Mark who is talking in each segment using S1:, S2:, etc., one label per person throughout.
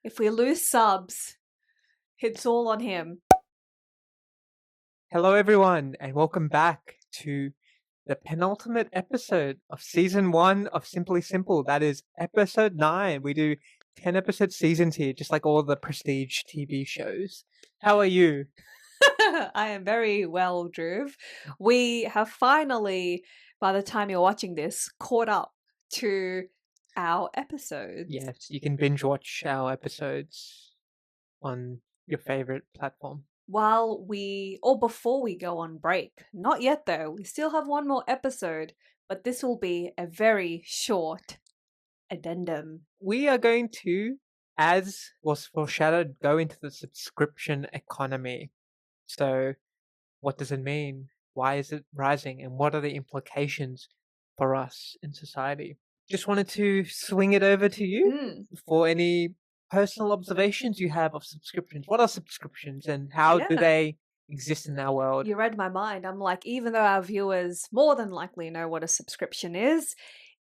S1: If we lose subs, it's all on him.
S2: Hello, everyone, and welcome back to the penultimate episode of season 1 of Simply Simple. That is episode 9. We do 10 episode seasons here, just like all the prestige TV shows. How are you?
S1: I am very well, Dhruv. We have finally, by the time you're watching this, caught up to our episodes.
S2: Yes, you can binge watch our episodes on your favorite platform.
S1: Before we go on break. Not yet, though. We still have one more episode, but this will be a very short addendum.
S2: We are going to, as was foreshadowed, go into the subscription economy. So, what does it mean? Why is it rising? And what are the implications for us in society? Just wanted to swing it over to you for any personal observations you have of subscriptions. What are subscriptions and how do they exist in our world?
S1: You read my mind. I'm like, even though our viewers more than likely know what a subscription is,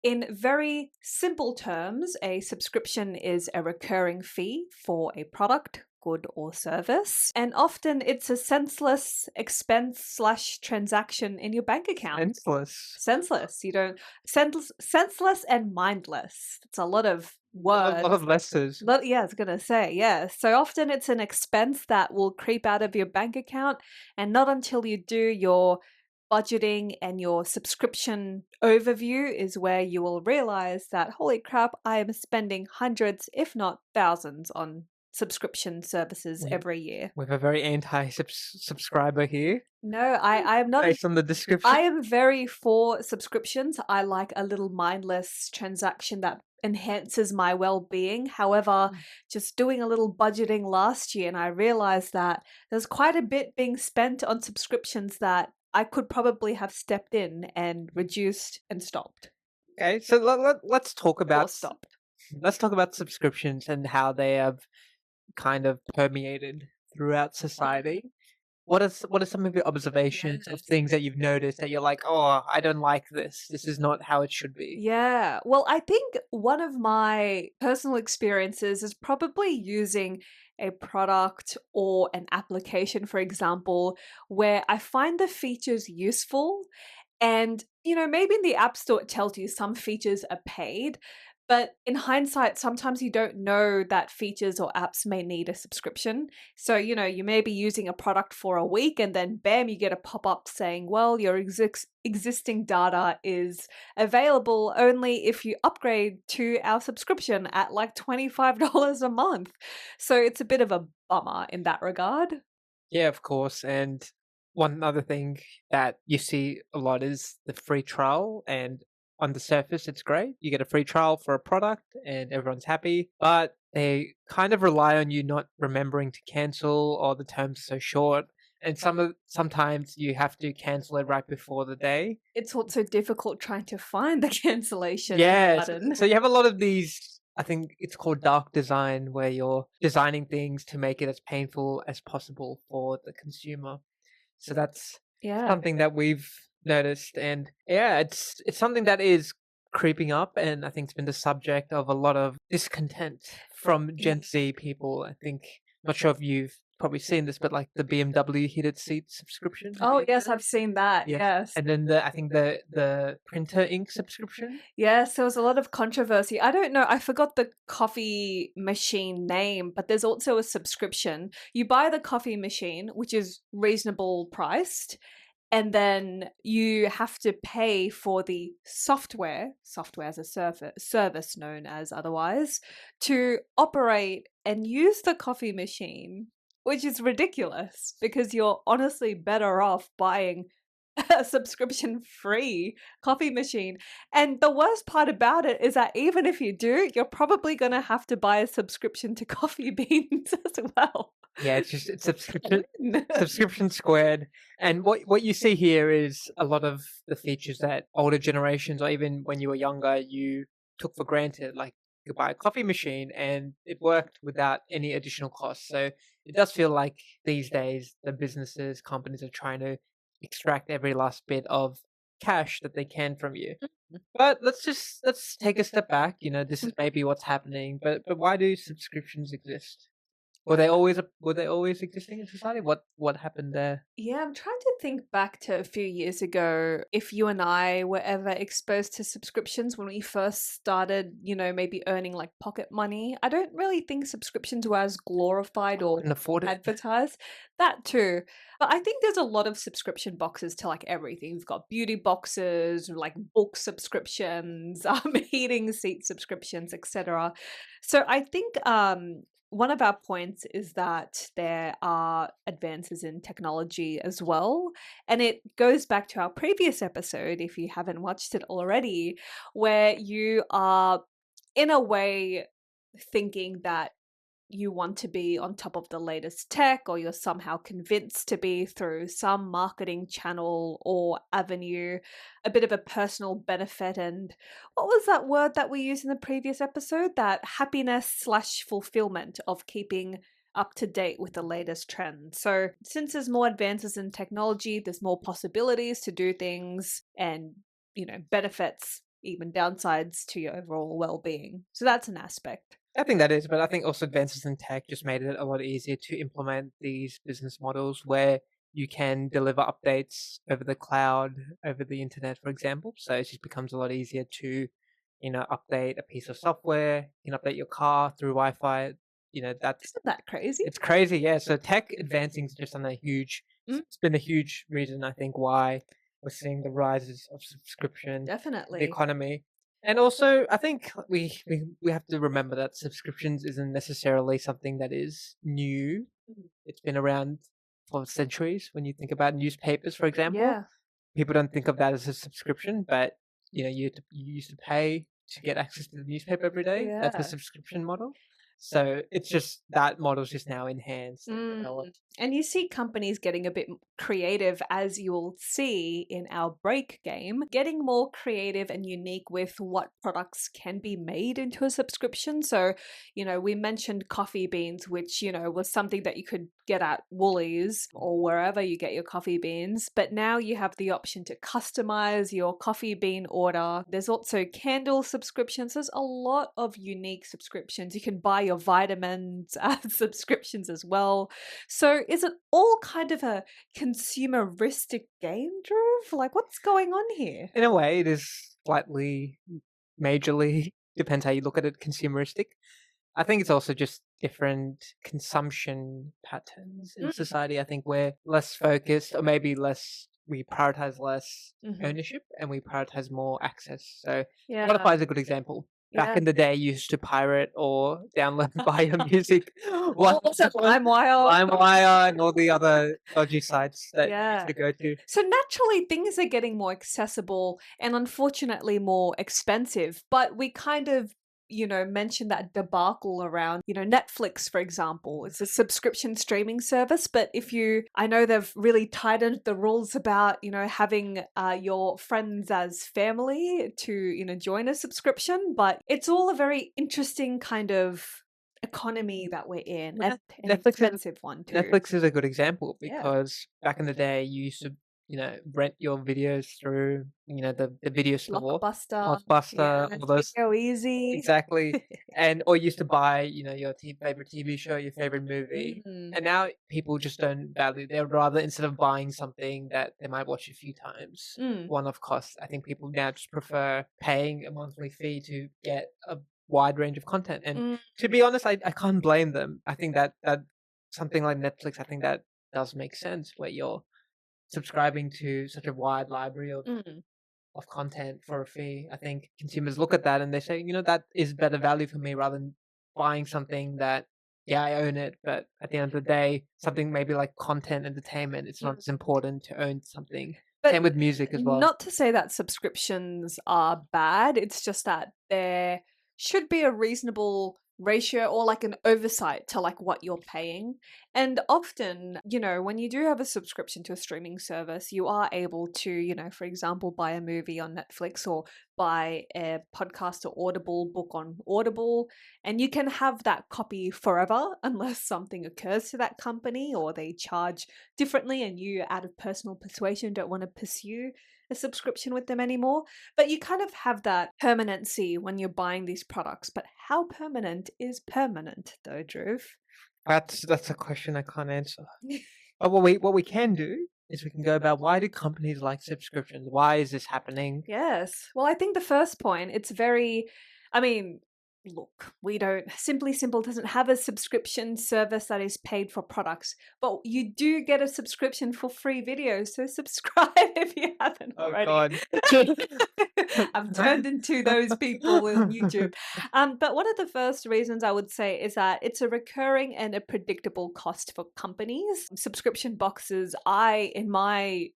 S1: in very simple terms, a subscription is a recurring fee for a product, good or service, and often it's a senseless expense / transaction in your bank account. Senseless. You don't senseless and mindless. It's a lot of words.
S2: A lot of letters.
S1: Yeah, I was gonna say, yeah. So often it's an expense that will creep out of your bank account, and not until you do your budgeting and your subscription overview is where you will realize that, holy crap, I am spending hundreds, if not thousands, on subscription services every year.
S2: We have a very anti-subscriber here.
S1: No, I am not.
S2: Based on the description.
S1: I am very for subscriptions. I like a little mindless transaction that enhances my well-being. However, just doing a little budgeting last year, and I realized that there's quite a bit being spent on subscriptions that I could probably have stepped in and reduced and stopped.
S2: Okay, so let's talk about
S1: stopped.
S2: Let's talk about subscriptions and how they have kind of permeated throughout society. What are some of your observations of things that you've noticed that you're like, oh, I don't like this. This is not how it should be.
S1: Yeah. Well, I think one of my personal experiences is probably using a product or an application, for example, where I find the features useful. And, maybe in the App Store it tells you some features are paid. But in hindsight, sometimes you don't know that features or apps may need a subscription. So, you may be using a product for a week and then bam, you get a pop-up saying, well, your existing data is available only if you upgrade to our subscription at like $25 a month. So it's a bit of a bummer in that regard.
S2: Yeah, of course. And one other thing that you see a lot is the free trial, and on the surface, it's great. You get a free trial for a product and everyone's happy, but they kind of rely on you not remembering to cancel, or the terms are so short. And sometimes you have to cancel it right before the day.
S1: It's also difficult trying to find the cancellation button.
S2: So you have a lot of these, I think it's called dark design, where you're designing things to make it as painful as possible for the consumer. So that's something that we've noticed, and it's something that is creeping up, and I think it's been the subject of a lot of discontent from Gen Z people. I think, not sure if you've probably seen this, but like the BMW heated seat subscription.
S1: Oh yes, I've seen that. Yes.
S2: And then I think the printer ink subscription.
S1: Yes, there was a lot of controversy. I don't know, I forgot the coffee machine name, but there's also a subscription. You buy the coffee machine, which is reasonable priced, and then you have to pay for the software as a service known as otherwise, to operate and use the coffee machine, which is ridiculous because you're honestly better off buying a subscription-free coffee machine. And the worst part about it is that even if you do, you're probably going to have to buy a subscription to Coffee Beans as well.
S2: Yeah, it's subscription squared. And what you see here is a lot of the features that older generations, or even when you were younger, you took for granted. Like, you could buy a coffee machine and it worked without any additional cost. So it does feel like these days the companies are trying to extract every last bit of cash that they can from you.
S1: Mhm.
S2: But let's take a step back. This is maybe what's happening, but why do subscriptions exist? Were they always existing in society? What happened there?
S1: Yeah, I'm trying to think back to a few years ago if you and I were ever exposed to subscriptions when we first started, maybe earning like pocket money. I don't really think subscriptions were as glorified or
S2: Couldn't afford it.
S1: advertised. That too. But I think there's a lot of subscription boxes to like everything. We've got beauty boxes, like book subscriptions, heating seat subscriptions, etc. So I think one of our points is that there are advances in technology as well. And it goes back to our previous episode, if you haven't watched it already, where you are, in a way, thinking that you want to be on top of the latest tech, or you're somehow convinced to be through some marketing channel or avenue, a bit of a personal benefit. And what was that word that we used in the previous episode? That happiness/fulfillment of keeping up to date with the latest trends. So, since there's more advances in technology, there's more possibilities to do things and, benefits, even downsides to your overall well being. So, that's an aspect.
S2: I think that is, but I think also advances in tech just made it a lot easier to implement these business models where you can deliver updates over the cloud, over the internet, for example. So it just becomes a lot easier to, update a piece of software, you can update your car through Wi-Fi. That's
S1: Isn't that crazy?
S2: it's crazy, yeah. So tech advancing is just on a huge.
S1: Mm,
S2: It's been a huge reason, I think, why we're seeing the rises of subscription, the
S1: definitely.
S2: economy. And also, I think we have to remember that subscriptions isn't necessarily something that is new.
S1: Mm.
S2: It's been around for centuries. When you think about newspapers, for example,
S1: Yeah,
S2: people don't think of that as a subscription, but you used to pay to get access to the newspaper every day. That's a
S1: yeah.
S2: subscription model. So it's just that model's just now enhanced and
S1: Mm.
S2: developed.
S1: And you see companies getting a bit creative, as you'll see in our break game, getting more creative and unique with what products can be made into a subscription. So, we mentioned coffee beans, which, was something that you could get at Woolies or wherever you get your coffee beans. But now you have the option to customize your coffee bean order. There's also candle subscriptions. There's a lot of unique subscriptions. You can buy your vitamins as subscriptions as well. So is it all kind of a consumeristic game, Drew? Like, what's going on here?
S2: In a way, it is slightly, majorly, depends how you look at it, consumeristic. I think it's also just different consumption patterns in
S1: Mm,
S2: society. I think we're less focused, or maybe we prioritize less
S1: mhm.
S2: ownership and we prioritize more access. So
S1: Yeah,
S2: Spotify is a good example. Back
S1: yeah.
S2: in the day, you used to pirate or download buy your music one
S1: Also,
S2: one
S1: LimeWire.
S2: LimeWire and all the other dodgy sites that you used
S1: Yeah.
S2: to go to.
S1: So naturally, things are getting more accessible and unfortunately more expensive. But we kind of, mentioned that debacle around, Netflix, for example. It's a subscription streaming service. But I know they've really tightened the rules about, having your friends as family to, join a subscription. But it's all a very interesting kind of economy that we're in,
S2: Yeah,
S1: and an
S2: Netflix is
S1: expensive one too.
S2: Netflix is a good example
S1: Yeah.
S2: because back in the day, you used to, rent your videos through, the video store,
S1: Blockbuster,
S2: Blockbuster,
S1: yeah,
S2: all those
S1: Video Easy.
S2: exactly, and or you used to buy, your favorite TV show, your favorite movie,
S1: Mm,
S2: and now people just don't value. They'd rather instead of buying something that they might watch a few times,
S1: mm,
S2: one-off costs. I think people now just prefer paying a monthly fee to get a wide range of content. And
S1: mm,
S2: to be honest, I can't blame them. I think that something like Netflix, I think that does make sense where you're subscribing to such a wide library
S1: mm.
S2: of content for a fee. I think consumers look at that and they say, that is better value for me rather than buying something that, yeah, I own it, but at the end of the day, something maybe like content, entertainment, it's not
S1: Mm.
S2: as important to own something.
S1: But
S2: Same with music as well.
S1: not to say that subscriptions are bad, it's just that there should be a reasonable ratio or like an oversight to like what you're paying. And often, when you do have a subscription to a streaming service, you are able to, for example, buy a movie on Netflix or buy a podcast or Audible book on Audible, and you can have that copy forever unless something occurs to that company or they charge differently and you, out of personal persuasion, don't want to pursue a subscription with them anymore. But you kind of have that permanency when you're buying these products. But how permanent is permanent, though, Drew?
S2: That's a question I can't answer. But what we can do is we can go about why do companies like subscriptions? Why is this happening?
S1: Yes. Well, I think the first point, it's very, I mean, look, we don't, Simply Simple doesn't have a subscription service that is paid for products, but you do get a subscription for free videos. So subscribe if you haven't
S2: Oh
S1: already.
S2: God.
S1: I've turned into those people on YouTube. But one of the first reasons I would say is that it's a recurring and a predictable cost for companies. Subscription boxes, in my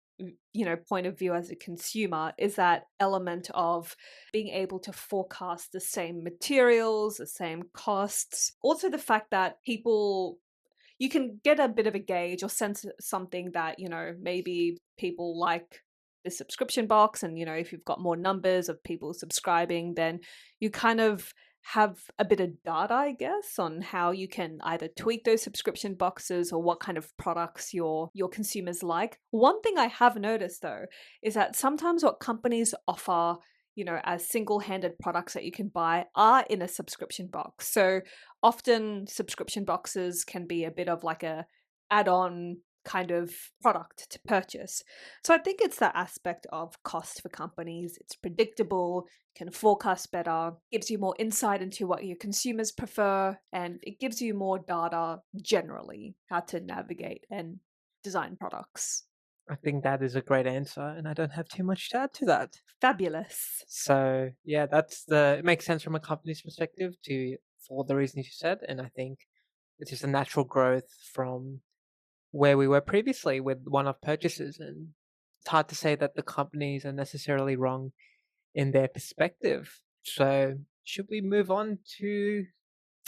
S1: point of view as a consumer, is that element of being able to forecast the same materials, the same costs. Also the fact that you can get a bit of a gauge or sense something that, maybe people like the subscription box, and if you've got more numbers of people subscribing, then you kind of have a bit of data, I guess, on how you can either tweak those subscription boxes or what kind of products your consumers like. One thing I have noticed though is that sometimes what companies offer, as single-handed products that you can buy are in a subscription box. So often subscription boxes can be a bit of like a add-on kind of product to purchase. So I think it's that aspect of cost for companies. It's predictable, can forecast better, gives you more insight into what your consumers prefer, and it gives you more data generally how to navigate and design products.
S2: I think that is a great answer, and I don't have too much to add to that.
S1: Fabulous.
S2: So yeah, it makes sense from a company's perspective for the reasons you said, and I think it's just a natural growth from where we were previously with one-off purchases, and it's hard to say that the companies are necessarily wrong in their perspective. So should we move on to?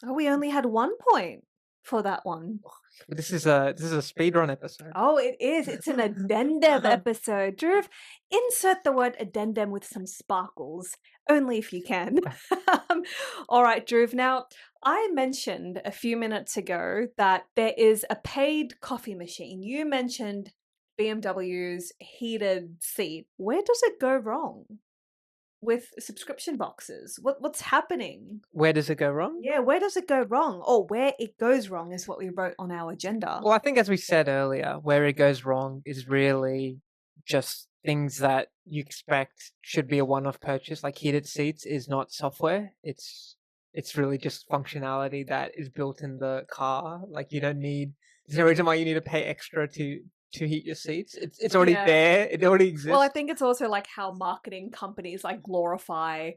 S1: Oh, we only had 1 point for that one.
S2: This is a speedrun episode.
S1: Oh, it is. It's an addendum episode. Drew, insert the word addendum with some sparkles, only if you can. All right, Drew. Now, I mentioned a few minutes ago that there is a paid coffee machine. You mentioned BMW's heated seat. Where does it go wrong with subscription boxes? What's happening?
S2: Where does it go wrong?
S1: Yeah, where does it go wrong? Or where it goes wrong is what we wrote on our agenda.
S2: Well, I think as we said earlier, where it goes wrong is really just things that you expect should be a one-off purchase. Like heated seats is not software. It's really just functionality that is built in the car. Like you don't need. There's no reason why you need to pay extra to heat your seats. It's already
S1: Yeah.
S2: there. It already exists.
S1: Well, I think it's also like how marketing companies like glorify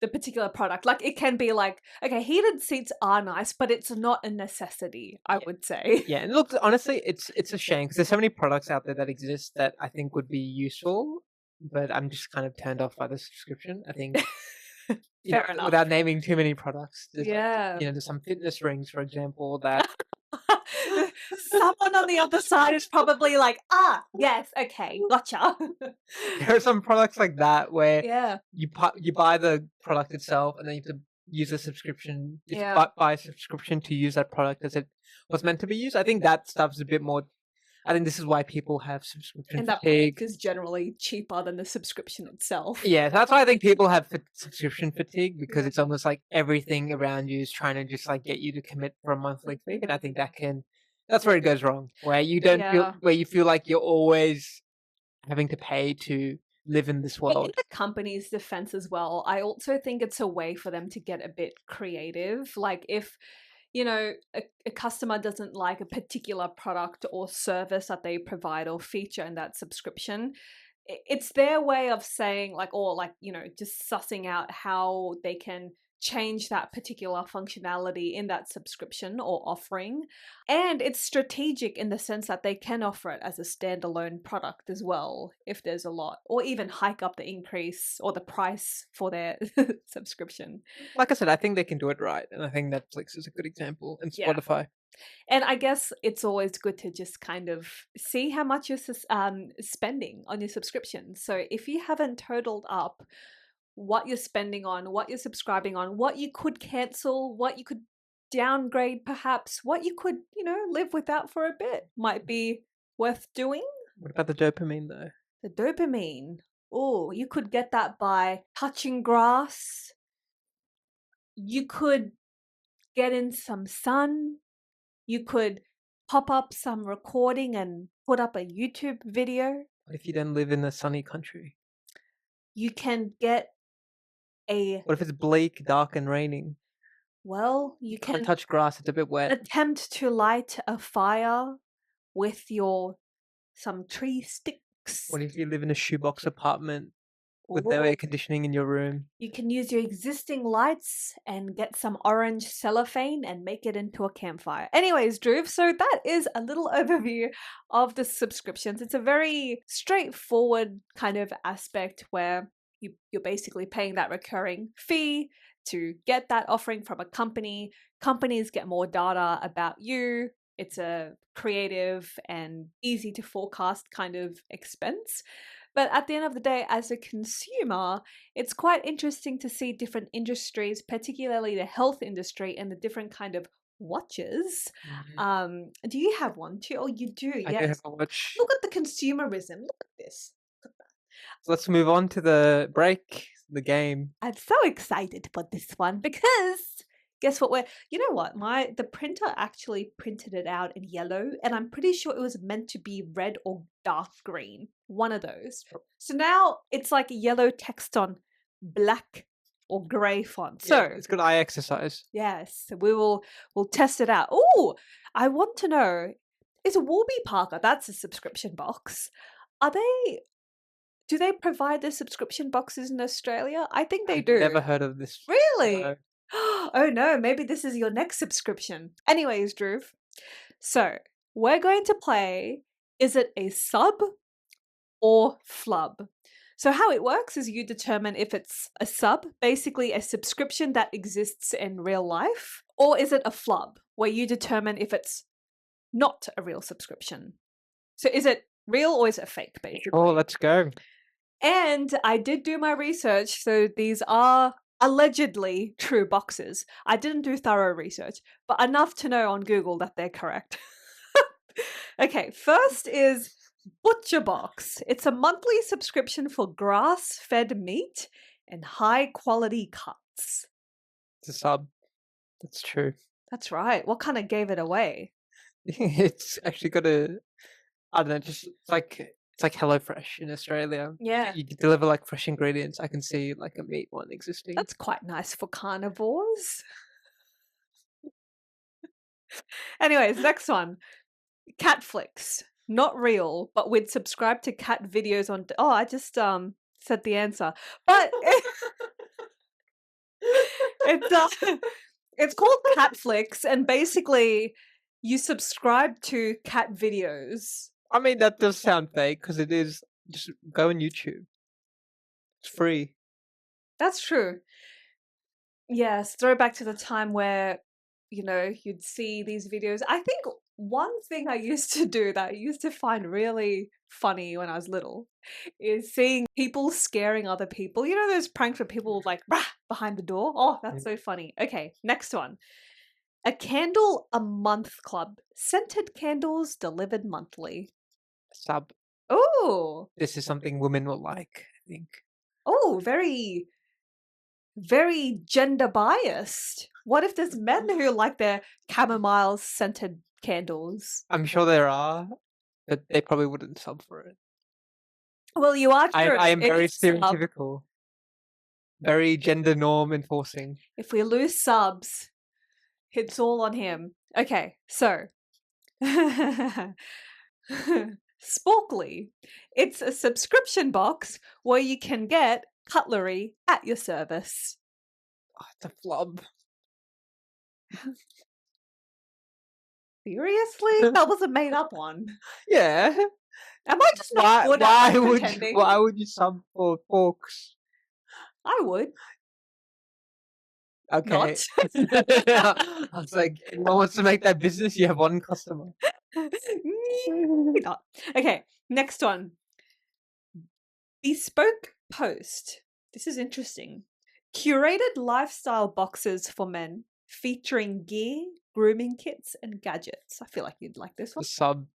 S1: the particular product. Like it can be like, okay, heated seats are nice, but it's not a necessity, I would say.
S2: Yeah, and look, honestly, it's a shame because there's so many products out there that exist that I think would be useful, but I'm just kind of turned off by the subscription. I think,
S1: Fair enough.
S2: without naming too many products,
S1: Yeah.
S2: there's some fitness rings, for example, that
S1: Someone on the other side is probably like, yes, okay, gotcha.
S2: there are some products like that where
S1: Yeah.
S2: you buy the product itself and then you have to use a subscription. You have
S1: Yeah.
S2: to buy a subscription to use that product as it was meant to be used. I think that stuff's a bit more. I think this is why people have subscription
S1: And that
S2: fatigue.
S1: product is generally cheaper than the subscription itself.
S2: Yeah, that's why I think people have subscription fatigue because it's almost like everything around you is trying to just like get you to commit for a monthly fee, and I think that's where it goes wrong, where you don't
S1: Yeah.
S2: where you feel like you're always having to pay to live in this
S1: In
S2: world.
S1: the company's defense as well, I also think it's a way for them to get a bit creative. Like if a customer doesn't like a particular product or service that they provide or feature in that subscription, it's their way of saying like, or like, just sussing out how they can change that particular functionality in that subscription or offering. And it's strategic in the sense that they can offer it as a standalone product as well if there's a lot, or even hike up the increase or the price for their subscription.
S2: Like I said, I think they can do it right, and I think Netflix is a good example, and
S1: Yeah.
S2: Spotify.
S1: And I guess it's always good to just kind of see how much you're spending on your subscription. So if you haven't totaled up what you're spending on, what you're subscribing on, what you could cancel, what you could downgrade perhaps, what you could, live without for a bit, might be worth doing.
S2: What about the dopamine though?
S1: The dopamine. Oh, you could get that by touching grass. You could get in some sun. You could pop up some recording and put up a YouTube video.
S2: What if you don't live in a sunny country?
S1: You can get a,
S2: What if it's bleak, dark, and raining?
S1: well, you
S2: Can't
S1: can
S2: touch grass, it's a bit wet.
S1: attempt to light a fire with some tree sticks.
S2: What if you live in a shoebox apartment with no
S1: Or
S2: air conditioning in your room?
S1: you can use your existing lights and get some orange cellophane and make it into a campfire. Anyways, Dhruv, so that is a little overview of the subscriptions. It's a very straightforward kind of aspect where you're basically paying that recurring fee to get that offering from a company. Companies get more data about you. It's a creative and easy to forecast kind of expense. But at the end of the day, as a consumer, it's quite interesting to see different industries, particularly the health industry and the different kind of watches. Do you have one too? Oh, you do,
S2: I do
S1: yes.
S2: have a watch.
S1: Look at the consumerism. Look at this. Look at that.
S2: So let's move on to the break, the game.
S1: I'm so excited for this one because guess what? You know what? The printer actually printed it out in yellow, and I'm pretty sure it was meant to be red or dark green, one of those. So now it's like yellow text on black or grey font. So
S2: it's good eye exercise.
S1: yes, we'll test it out. Oh, I want to know: is Warby Parker? That's a subscription box. Do they provide the subscription boxes in Australia? I think they do.
S2: Never heard of this.
S1: Really?
S2: No.
S1: Oh no, maybe this is your next subscription. Anyways, Dhruv. So, we're going to play, is it a sub or flub? So how it works is you determine if it's a sub, basically a subscription that exists in real life, or is it a flub, where you determine if it's not a real subscription. So is it real or is it fake, basically?
S2: Oh, let's go.
S1: And I did do my research, so these are allegedly true boxes. I didn't do thorough research, but enough to know on Google that they're correct. Okay, first is Butcher Box. It's a monthly subscription for grass-fed meat and high-quality cuts.
S2: It's a sub. That's true.
S1: That's right. What kind of gave it away?
S2: It's actually got a, I don't know, just it's like HelloFresh in Australia.
S1: Yeah.
S2: You can deliver like fresh ingredients. I can see like a meat one existing.
S1: That's quite nice for carnivores. Anyways, next one. Catflix. Not real, but we'd subscribe to cat videos on... Oh, I just said the answer. But it's called Catflix, and basically you subscribe to cat videos.
S2: I mean, that does sound fake because it is. Just go on YouTube. It's free.
S1: That's true. Yes, throwback to the time where, you'd see these videos. I think one thing I used to do that I used to find really funny when I was little is seeing people scaring other people. You know those pranks where people like rah behind the door? Oh, that's so funny. Okay, next one. A candle a month club. Scented candles delivered monthly.
S2: Sub.
S1: Oh.
S2: This is something women will like, I think.
S1: Oh, very, very gender biased. What if there's men who like their chamomile scented candles?
S2: I'm sure there are, but they probably wouldn't sub for it.
S1: Well, you are true.
S2: I am very stereotypical. Very gender norm enforcing.
S1: If we lose subs, it's all on him. Okay, so Sporkly. It's a subscription box where you can get cutlery at your service.
S2: Oh, it's a flub.
S1: Seriously? That was a made up one.
S2: Yeah.
S1: Am I just not good at pretending?
S2: Why would you sub for forks?
S1: I would.
S2: Okay. I was like, no one wants to make that business. You have one customer.
S1: Not. Okay, next one. Bespoke Post. This is interesting. Curated lifestyle boxes for men featuring gear, grooming kits, and gadgets. I feel like you'd like this one.
S2: The sub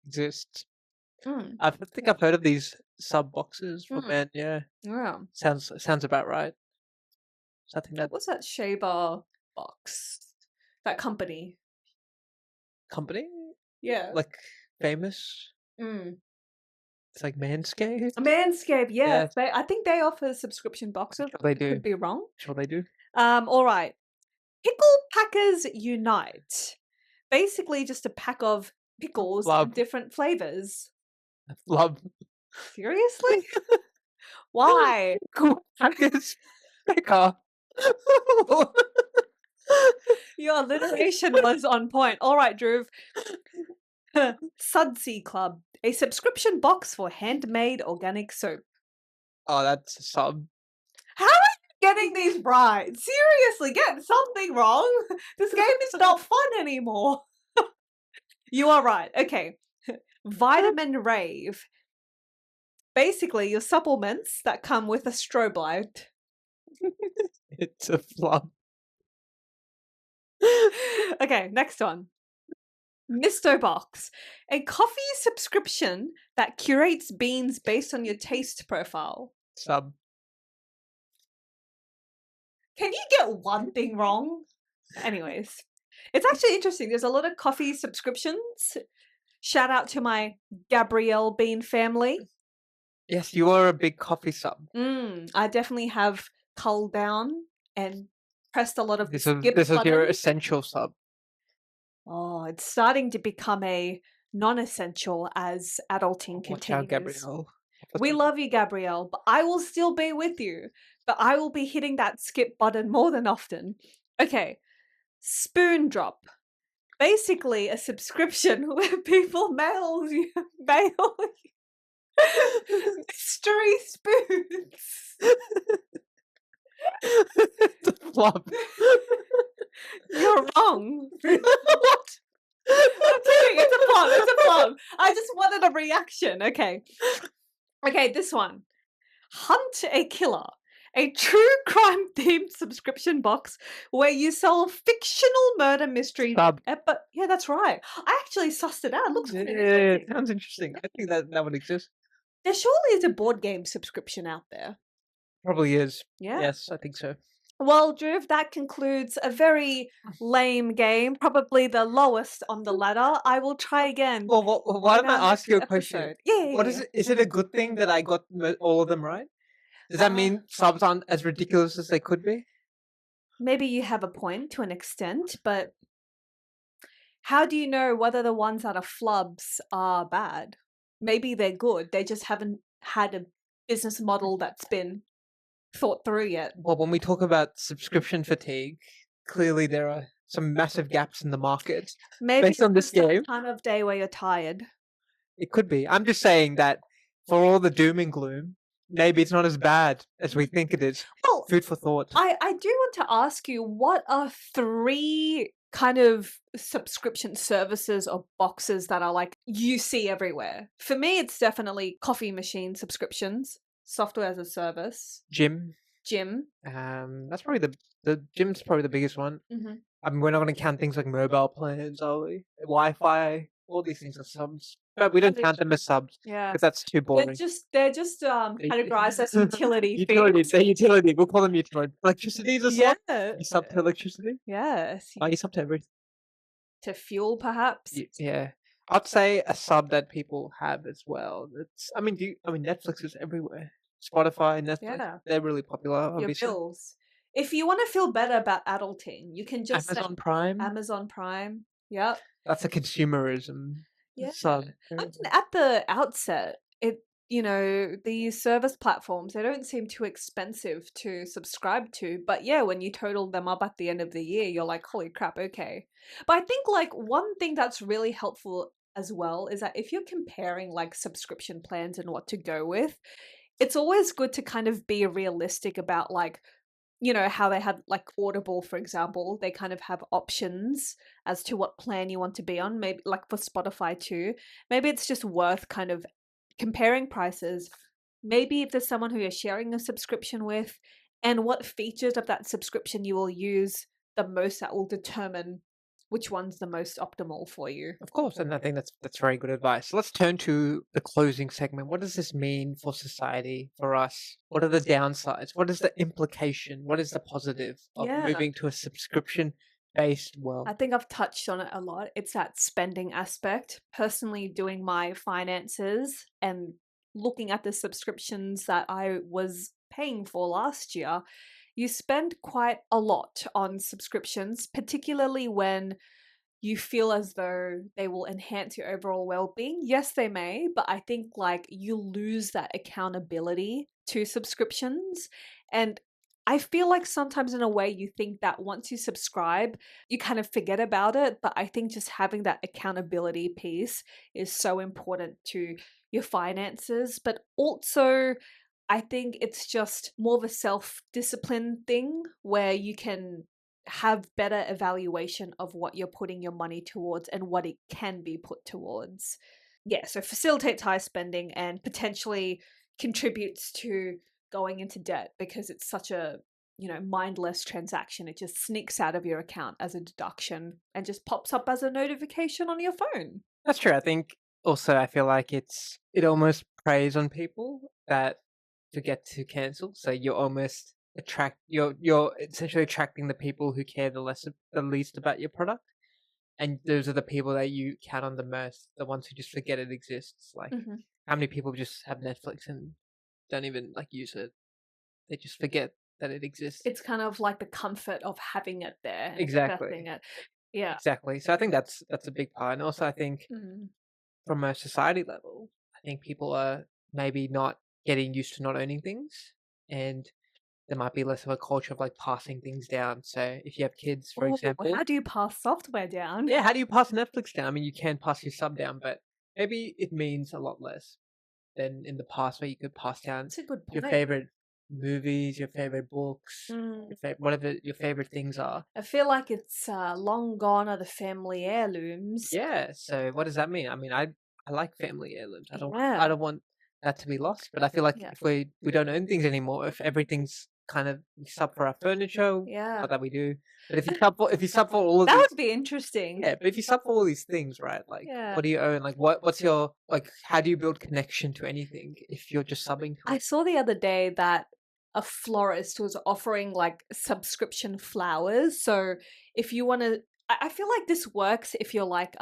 S2: exists.
S1: Mm.
S2: I think I've heard of these sub boxes for
S1: Mm.
S2: men. Yeah,
S1: Yeah.
S2: sounds about right. So I think that
S1: What's that Shea Bar box? That company.
S2: company,
S1: Yeah.
S2: like famous,
S1: Mm.
S2: it's like Manscaped.
S1: Manscaped, yes.
S2: Yes,
S1: I think they offer subscription boxes.
S2: sure they
S1: I
S2: do.
S1: could be wrong.
S2: Sure they do.
S1: All right. Pickle Packers Unite. Basically just a pack of pickles of
S2: Flub,
S1: different flavors.
S2: flub.
S1: Seriously? Why?
S2: Cool packers. Picker.
S1: Your alliteration was on point. All right, Drew. Sudsy Club, a subscription box for handmade organic soap.
S2: Oh, that's a sub.
S1: How are you getting these right? Seriously, get something wrong. This game is not fun anymore. You are right. Okay. Vitamin Rave. Basically, your supplements that come with a strobe light.
S2: It's a flub.
S1: Okay, next one. Misto Box, a coffee subscription that curates beans based on your taste profile.
S2: Sub.
S1: Can you get one thing wrong? Anyways, it's actually interesting. There's a lot of coffee subscriptions. Shout out to my Gabrielle Bean family.
S2: Yes, you are a big coffee sub.
S1: I definitely have culled down and pressed a lot of
S2: This
S1: skip
S2: is your
S1: buttons.
S2: essential sub.
S1: Oh, it's starting to become a non-essential as adulting
S2: Watch out,
S1: continues.
S2: Gabrielle.
S1: We love you, Gabrielle, but I will still be with you. But I will be hitting that skip button more than often. Okay, Spoon Drop. Basically a subscription where people mail you mystery spoons.
S2: It's a flub.
S1: You're wrong.
S2: What?
S1: I'm kidding. It's a flop. It's a flop. I just wanted a reaction. Okay. Okay, this one. Hunt a Killer. A true crime themed subscription box where you solve fictional murder mysteries.
S2: Sub.
S1: But yeah, that's right. I actually sussed it out. It looks
S2: Yeah,
S1: pretty
S2: it sounds interesting. I think that would exist.
S1: There surely is a board game subscription out there.
S2: Probably is.
S1: Yeah.
S2: Yes, I think so.
S1: Well, Drew, that concludes a very lame game, probably the lowest on the ladder. I will try again.
S2: Well, why
S1: in
S2: don't
S1: our
S2: I ask
S1: next
S2: you a question?
S1: episode. Yeah.
S2: What is it? Is it a good thing that I got all of them right? Does that mean subs aren't as ridiculous as they could be?
S1: Maybe you have a point to an extent, but how do you know whether the ones that are flubs are bad? Maybe they're good. They just haven't had a business model that's been thought through yet.
S2: Well, when we talk about subscription fatigue, clearly there are some massive gaps in the market.
S1: Maybe
S2: based on this
S1: it's that
S2: game.
S1: time of day where you're tired.
S2: It could be. I'm just saying that for all the doom and gloom, maybe it's not as bad as we think it is.
S1: Well,
S2: food for thought.
S1: I do want to ask you, what are 3 kind of subscription services or boxes that are like you see everywhere? For me, it's definitely coffee machine subscriptions, software as a service,
S2: Gym.
S1: Gym.
S2: That's probably the gym's probably the biggest one.
S1: Mhm.
S2: I mean, we're not going to count things like mobile plans, are we? Wi-Fi, all these things are subs, but we don't count them as subs
S1: Yeah.
S2: because that's too boring.
S1: They're just categorized as utility
S2: Utility,
S1: fees.
S2: say utility. We'll call them utility. Electricity is a sub.
S1: Yeah.
S2: You sub to electricity.
S1: Yes.
S2: Oh, you sub to everything.
S1: To fuel, perhaps.
S2: Yeah, I'd say a sub that people have as well. I mean, Netflix is everywhere. Spotify, Netflix,
S1: Yeah.
S2: they're really popular.
S1: Your
S2: Obviously,
S1: bills. If you want to feel better about adulting, you can just say
S2: Amazon Prime.
S1: Amazon Prime. Yep.
S2: That's a consumerism
S1: Yeah.
S2: sub.
S1: I mean, at the outset, these service platforms, they don't seem too expensive to subscribe to. But yeah, when you total them up at the end of the year, you're like, holy crap, okay. But I think like one thing that's really helpful as well is that if you're comparing like subscription plans and what to go with, it's always good to kind of be realistic about like, how they have like Audible, for example, they kind of have options as to what plan you want to be on. Maybe like for Spotify too. Maybe it's just worth kind of comparing prices. Maybe if there's someone who you're sharing a subscription with, and what features of that subscription you will use the most, that will determine which one's the most optimal for you.
S2: Of course, and I think that's very good advice. Let's turn to the closing segment. What does this mean for society, for us? What are the downsides? What is the implication? What is the positive of
S1: Yeah.
S2: moving to a subscription-based
S1: I
S2: world?
S1: think I've touched on it a lot. It's that spending aspect. Personally, doing my finances and looking at the subscriptions that I was paying for last year, you spend quite a lot on subscriptions, particularly when you feel as though they will enhance your overall well-being. Yes, they may, but I think like you lose that accountability to subscriptions. And I feel like sometimes in a way you think that once you subscribe, you kind of forget about it. But I think just having that accountability piece is so important to your finances. But also, I think it's just more of a self-discipline thing where you can have better evaluation of what you're putting your money towards and what it can be put towards. Yeah, so facilitates high spending and potentially contributes to going into debt because it's such a, mindless transaction. It just sneaks out of your account as a deduction and just pops up as a notification on your phone.
S2: That's true. I think also I feel like it almost preys on people that forget to cancel. So you're almost you're essentially attracting the people who care the least about your product. And those are the people that you count on the most, the ones who just forget it exists. Like
S1: Mhm.
S2: how many people just have Netflix and don't even like use it? They just forget that it exists.
S1: It's kind of like the comfort of having it there and accepting
S2: Exactly.
S1: it. Yeah.
S2: Exactly. So I think that's a big part. And also I think
S1: Mhm.
S2: from a society level, I think people are maybe not getting used to not owning things, and there might be less of a culture of like passing things down. So if you have kids, for
S1: Oh,
S2: example,
S1: how do you pass software down?
S2: yeah, how do you pass Netflix down? I mean, you can pass your sub down, but maybe it means a lot less than in the past where you could pass down
S1: That's a good
S2: your
S1: point.
S2: favorite movies, your favorite books,
S1: Mm.
S2: whatever your favorite things are.
S1: I feel like it's long gone are the family heirlooms.
S2: Yeah. So what does that mean? I mean, I like family heirlooms. I
S1: Yeah,
S2: don't want that to be lost. But I feel like
S1: yeah,
S2: if we don't own things anymore, if everything's kind of we sub for our furniture,
S1: yeah.
S2: not that we do, but if you sub for all of
S1: That
S2: these,
S1: would be interesting.
S2: yeah, but if you sub for all these things, right? Like,
S1: Yeah.
S2: what do you own? Like, what's your like? How do you build connection to anything if you're just subbing to
S1: I
S2: it?
S1: saw the other day that a florist was offering like subscription flowers. So if you want to, I feel like this works if you're like,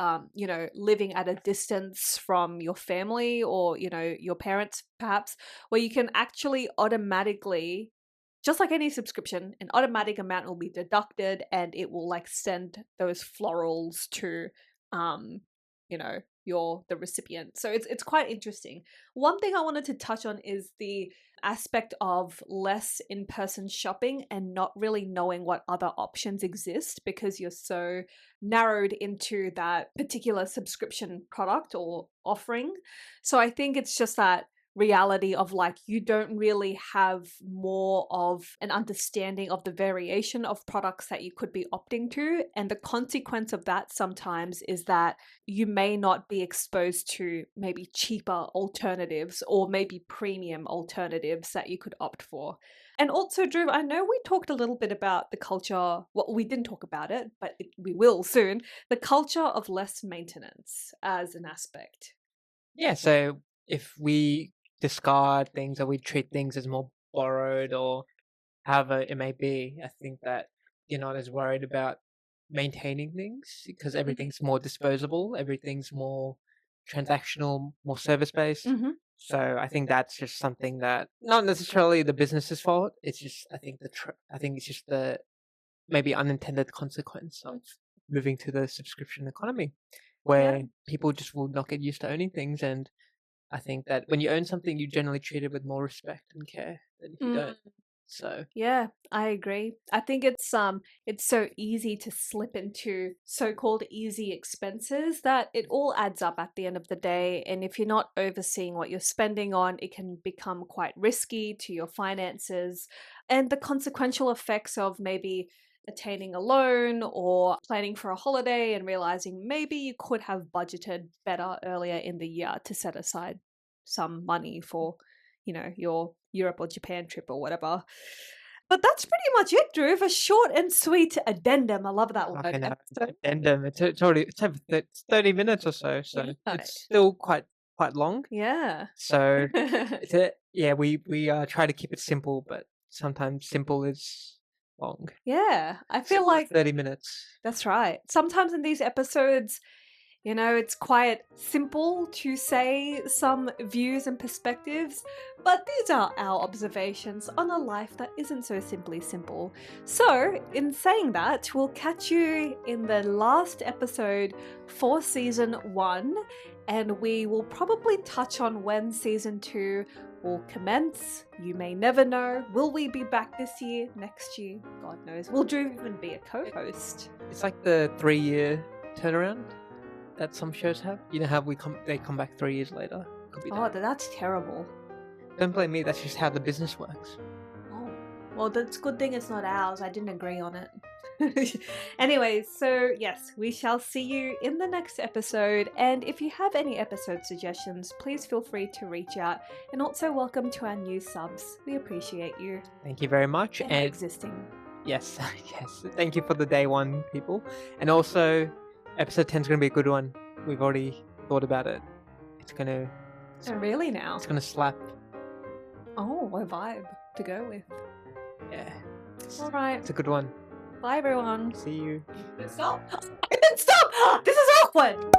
S1: living at a distance from your family or, your parents perhaps, where you can actually automatically, just like any subscription, an automatic amount will be deducted and it will like send those florals to, um, the recipient. So it's quite interesting. One thing I wanted to touch on is the aspect of less in person shopping and not really knowing what other options exist because you're so narrowed into that particular subscription product or offering. So I think it's just that reality of like you don't really have more of an understanding of the variation of products that you could be opting to, and the consequence of that sometimes is that you may not be exposed to maybe cheaper alternatives or maybe premium alternatives that you could opt for. And also, Drew, I know we talked a little bit about the culture. Well, we didn't talk about it, but we will soon. The culture of less maintenance as an aspect.
S2: Yeah. So if we discard things or we treat things as more borrowed or however it may be, I think that you're not as worried about maintaining things because
S1: Mhm.
S2: everything's more disposable, everything's more transactional, more service based.
S1: Mhm.
S2: So I think that's just something that not necessarily the business's fault. It's just I think it's just the maybe unintended consequence of moving to the subscription economy,
S1: Yeah.
S2: where people just will not get used to owning things. And I think that when you own something, you generally treat it with more respect and care than if you don't. So
S1: Yeah, I agree. I think it's so easy to slip into so-called easy expenses that it all adds up at the end of the day. And if you're not overseeing what you're spending on, it can become quite risky to your finances. And the consequential effects of maybe attaining a loan or planning for a holiday and realizing maybe you could have budgeted better earlier in the year to set aside some money for, your Europe or Japan trip or whatever. But that's pretty much it, Drew. A short and sweet addendum. I love that word.
S2: Fucking hell,
S1: Episode.
S2: addendum. It's over 30 minutes or so, so
S1: Right.
S2: it's still quite long.
S1: Yeah.
S2: So we try to keep it simple, but sometimes simple is long.
S1: Yeah. I feel
S2: Simple is
S1: like
S2: 30 minutes.
S1: that's right. Sometimes in these episodes, you know, it's quite simple to say some views and perspectives, but these are our observations on a life that isn't so simply simple. So, in saying that, we'll catch you in the last episode for season 1, and we will probably touch on when season 2 will commence. You may never know. Will we be back this year, next year? God knows. Will Drew even be a co-host?
S2: It's like the 3-year turnaround that some shows have. You know how they come back 3 years later. Could be
S1: Oh,
S2: that.
S1: that's terrible.
S2: Don't blame me. That's just how the business works.
S1: Oh, well, that's a good thing it's not ours. I didn't agree on it. Anyways, so yes, we shall see you in the next episode. And if you have any episode suggestions, please feel free to reach out. And also, welcome to our new subs. We appreciate you.
S2: Thank you very much.
S1: And
S2: And
S1: existing.
S2: yes, yes. Thank you for the day one, people. And also, episode 10 is going to be a good one. We've already thought about it. It's gonna
S1: Oh, really now?
S2: It's gonna slap.
S1: Oh, what a vibe to go with.
S2: Yeah.
S1: All right.
S2: It's a good one.
S1: Bye, everyone.
S2: See you.
S1: Stop! Stop! This is awkward!